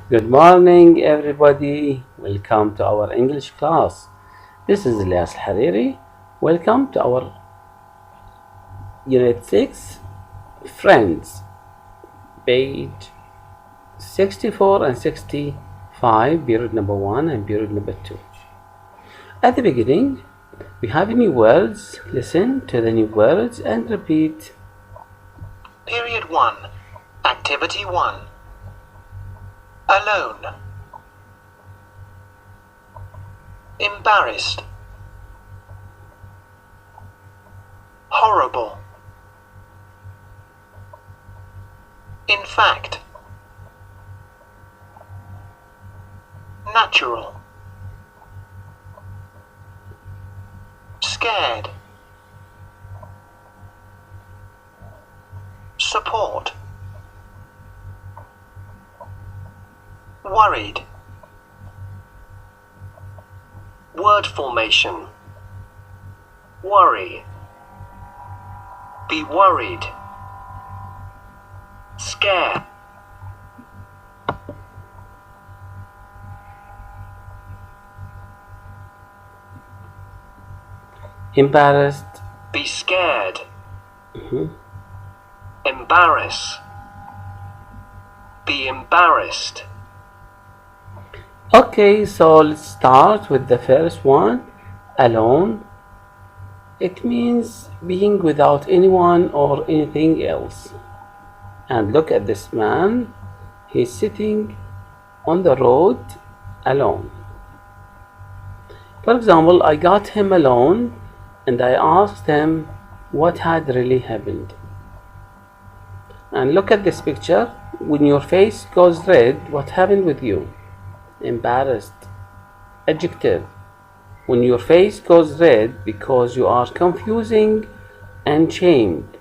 Good morning, everybody. Welcome to our English class. This is Ilyas Hariri. Welcome to our Unit 6, Friends, page 64 and 65, period number 1 and period number 2. At the beginning, we have new words. Listen to the new words and repeat. Period 1. Activity 1. Alone. Embarrassed. Horrible. In fact. Natural. Scared. Support. Worried. Word formation. Worry. Be worried. Scare. Embarrassed. Be scared. Embarrass. Be embarrassed. Okay, so let's start with the first one. Alone. It means being without anyone or anything else. And look at this man. He's sitting on the road alone. For example, I got him alone and I asked him what had really happened. And look at this picture. When your face goes red, what happened with you? Embarrassed. Adjective. When your face goes red because you are confusing and shamed.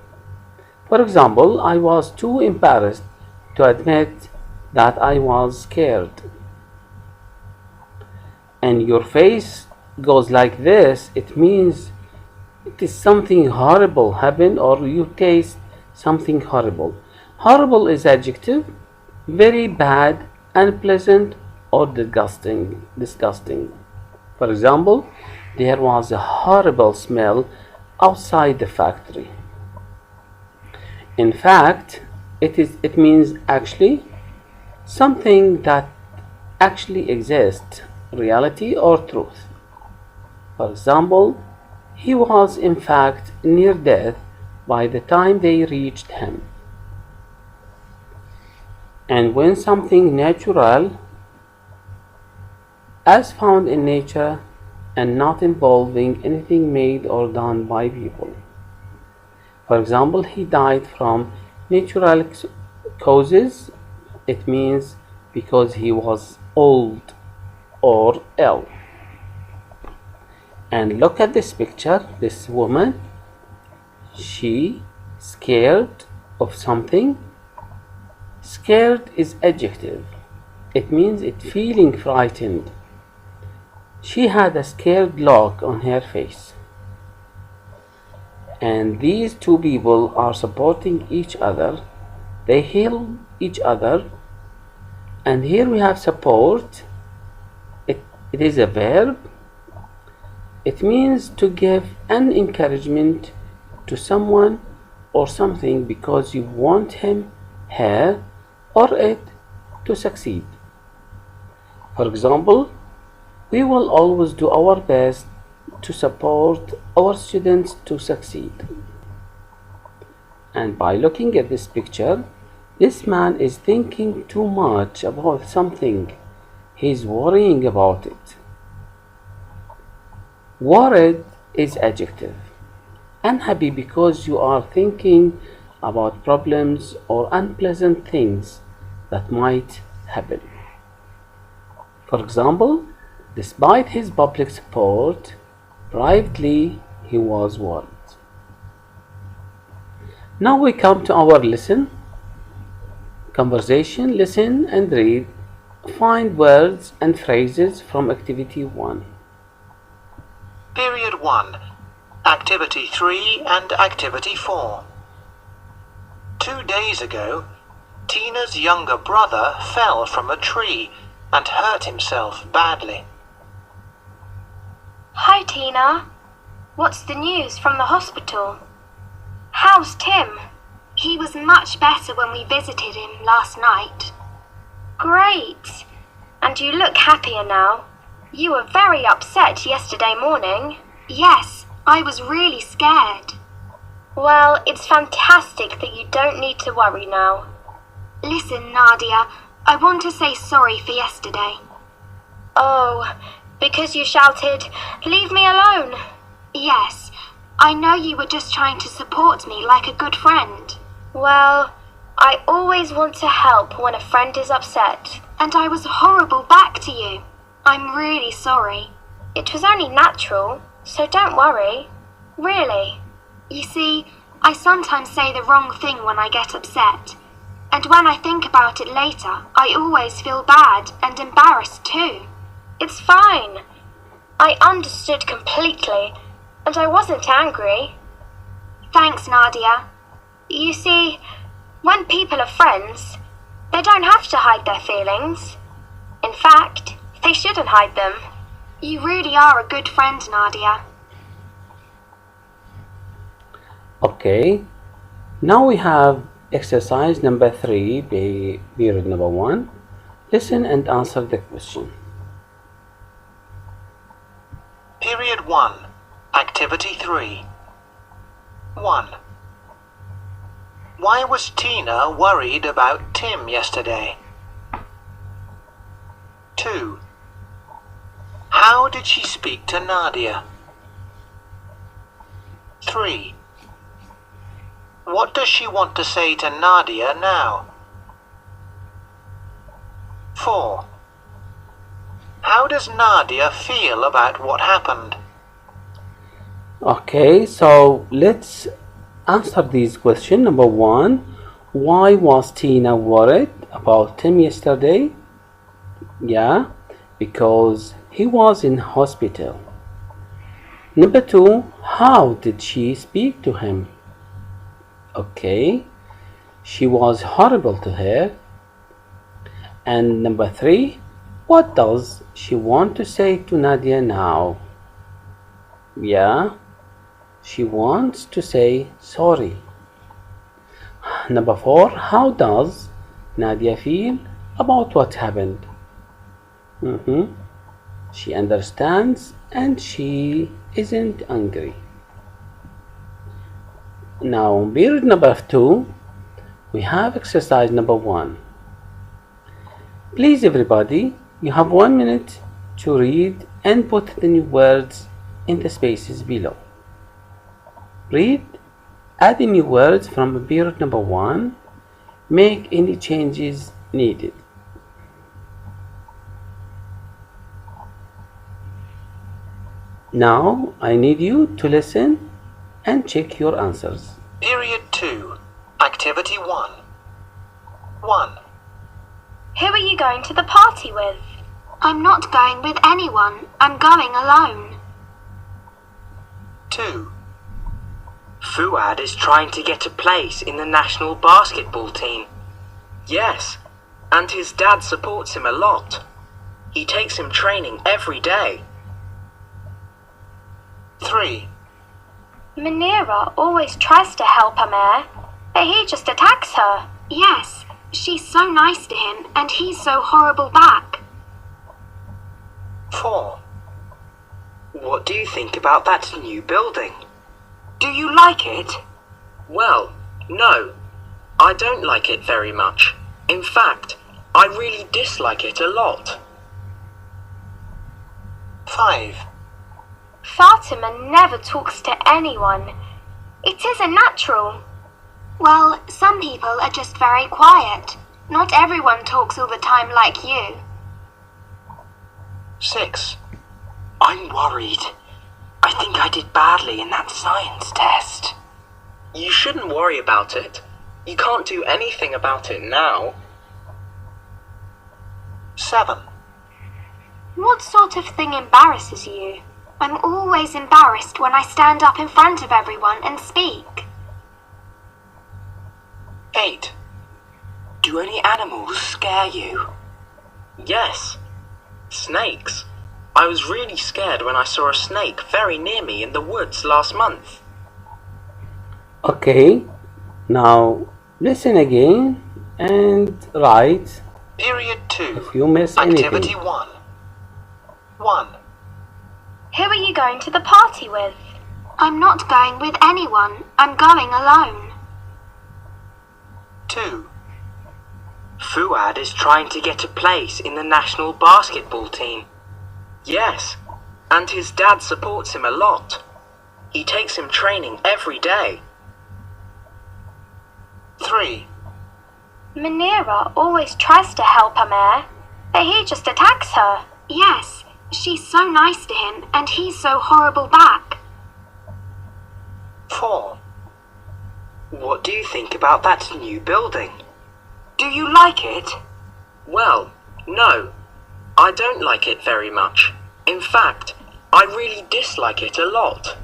For example, I was too embarrassed to admit that I was scared. And your face goes like this, it means it is something horrible happened or you taste something horrible. Horrible is adjective, very bad, unpleasant, or disgusting. For example, there was a horrible smell outside the factory. In fact, it means actually something that actually exists, reality or truth. For example, he was in fact near death by the time they reached him. And when something natural, as found in nature and not involving anything made or done by people. For example, he died from natural causes. It means because he was old or ill. And look at this picture. This woman, she scared of something. Scared is adjective. It means it feeling frightened. She had a scared look on her face. And these two people are supporting each other. They heal each other. And here we have support. It is a verb. It means to give an encouragement to someone or something because you want him, her, or it to succeed. For example, we will always do our best to support our students to succeed. And by looking at this picture, this man is thinking too much about something. He's worrying about it. Worried is adjective. Unhappy because you are thinking about problems or unpleasant things that might happen. For example, despite his public support, privately he was worried. Now we come to our lesson. Conversation, listen and read. Find words and phrases from activity 1. Period 1. Activity 3 and Activity 4. 2 days ago, Tina's younger brother fell from a tree and hurt himself badly. Hi, Tina. What's the news from the hospital? How's Tim? He was much better when we visited him last night. Great. And you look happier now. You were very upset yesterday morning. Yes, I was really scared. Well, it's fantastic that you don't need to worry now. Listen, Nadia, I want to say sorry for yesterday. Oh, because you shouted, "Leave me alone." Yes, I know you were just trying to support me like a good friend. Well, I always want to help when a friend is upset. And I was horrible back to you. I'm really sorry. It was only natural, so don't worry. Really. You see, I sometimes say the wrong thing when I get upset. And when I think about it later, I always feel bad and embarrassed too. It's fine. I understood completely, and I wasn't angry. Thanks, Nadia. You see, when people are friends, they don't have to hide their feelings. In fact, they shouldn't hide them. You really are a good friend, Nadia. Okay, now we have exercise number 3, period number 1. Listen and answer the question. Period 1. Activity 3. 1. Why was Tina worried about Tim yesterday? 2. How did she speak to Nadia? 3. What does she want to say to Nadia now? 4. How does Nadia feel about what happened? Okay, so let's answer these questions. Number 1, why was Tina worried about Tim yesterday? Yeah, because he was in hospital. Number 2, how did she speak to him? Okay, she was horrible to her. And number 3, what does she want to say to Nadia now? Yeah, she wants to say sorry. Number 4, how does Nadia feel about what happened? She understands and she isn't angry. Now, period number 2, we have exercise number 1. Please, everybody, you have 1 minute to read and put the new words in the spaces below. Read, add the new words from period number 1, make any changes needed. Now, I need you to listen and check your answers. Period 2. Activity 1. 1. Who are you going to the party with? I'm not going with anyone. I'm going alone. 2. Fuad is trying to get a place in the national basketball team. Yes, and his dad supports him a lot. He takes him training every day. 3. Munira always tries to help Amer, but he just attacks her. Yes, she's so nice to him and he's so horrible back. 4. What do you think about that new building? Do you like it? Well, no, I don't like it very much. In fact, I really dislike it a lot. 5. Fatima never talks to anyone. It isn't natural. Well, some people are just very quiet. Not everyone talks all the time like you. 6. I'm worried. I think I did badly in that science test. You shouldn't worry about it. You can't do anything about it now. 7. What sort of thing embarrasses you? I'm always embarrassed when I stand up in front of everyone and speak. 8. Do Do any animals scare you? Yes. Snakes. I was really scared when I saw a snake very near me in the woods last month. Okay, now listen again and write Period 2. if you miss Activity anything. 1. 1. Who are you going to the party with? I'm not going with anyone. I'm going alone. 2. Fuad is trying to get a place in the national basketball team. Yes, and his dad supports him a lot. He takes him training every day. 3. Manira always tries to help Amer, but he just attacks her. Yes, she's so nice to him and he's so horrible back. 4. What do you think about that new building? Do you like it? Well, no. I don't like it very much. In fact, I really dislike it a lot.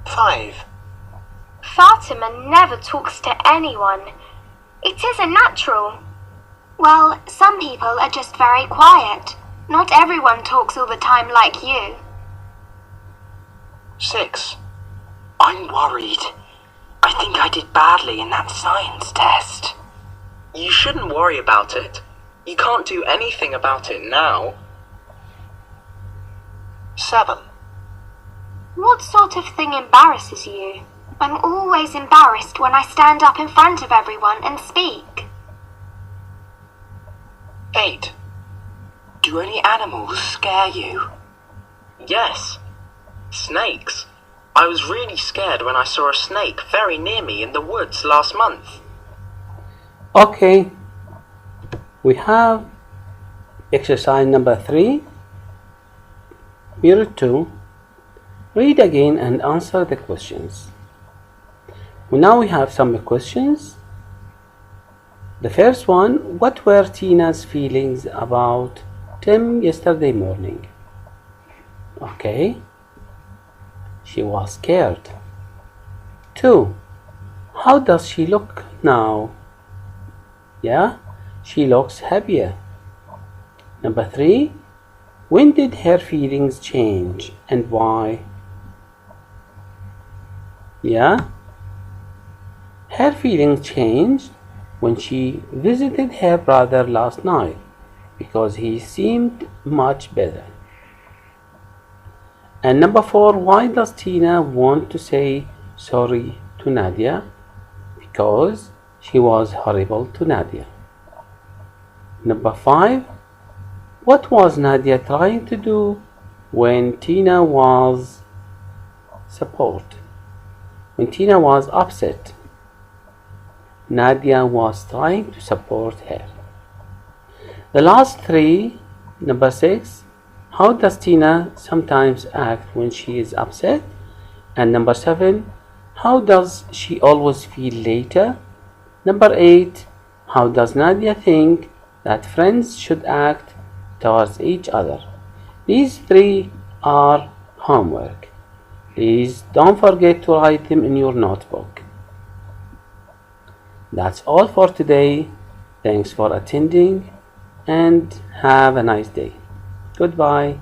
5. Fatima never talks to anyone. It isn't natural. Well, some people are just very quiet. Not everyone talks all the time like you. 6. I'm worried. I think I did badly in that science test. You shouldn't worry about it. You can't do anything about it now. 7. What sort of thing embarrasses you? I'm always embarrassed when I stand up in front of everyone and speak. 8. Do any animals scare you? Yes. Snakes. I was really scared when I saw a snake very near me in the woods last month. Okay, we have exercise number 3, Unit 2. Read again and answer the questions. Now we have some questions. The first one, what were Tina's feelings about Tim yesterday morning? Okay, she was scared. 2. How does she look now? Yeah, she looks happier. Number 3, when did her feelings change and why? Yeah, her feelings changed when she visited her brother last night because he seemed much better. And number 4, why does Tina want to say sorry to Nadia? Because she was horrible to Nadia. Number 5, what was Nadia trying to do when Tina was When Tina was upset, Nadia was trying to support her. The last 3, number 6, how does Tina sometimes act when she is upset? And number 7, how does she always feel later? Number 8, how does Nadia think that friends should act towards each other? These 3 are homework. Please don't forget to write them in your notebook. That's all for today. Thanks for attending and have a nice day. Goodbye.